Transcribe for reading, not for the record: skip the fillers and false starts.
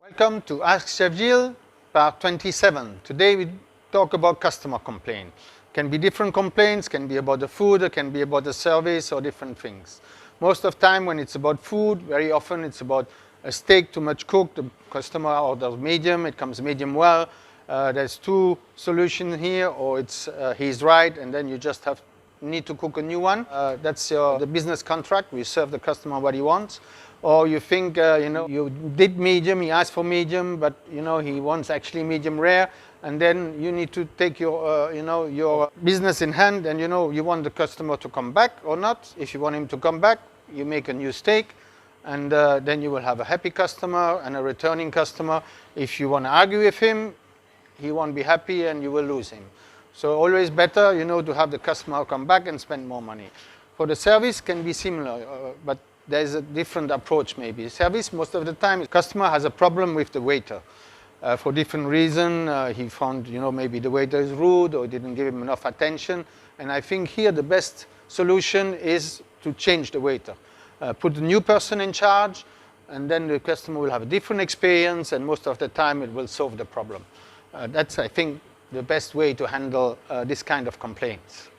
Welcome to Ask Chef Gilles, part 27. Today we talk about customer complaint. Can be different complaints, can be about the food, it can be about the service or different things. Most of the time when it's about food, very often it's about a steak too much cooked, the customer orders medium, it comes medium well. There's two solutions here, or it's he's right and then you just need to cook a new one. That's the business contract, we serve the customer what he wants. Or you think, you did medium, he asked for medium, but he wants actually medium rare, and then you need to take your, your business in hand, and you want the customer to come back or not. If you want him to come back, you make a new steak, and then you will have a happy customer and a returning customer. If you want to argue with him, he won't be happy and you will lose him. So always better, to have the customer come back and spend more money. For the service can be similar, but there's a different approach maybe. Service, most of the time, the customer has a problem with the waiter. For different reason, he found, maybe the waiter is rude or didn't give him enough attention. And I think here the best solution is to change the waiter. Put a new person in charge, and then the customer will have a different experience, and most of the time it will solve the problem. That's, I think, the best way to handle this kind of complaints.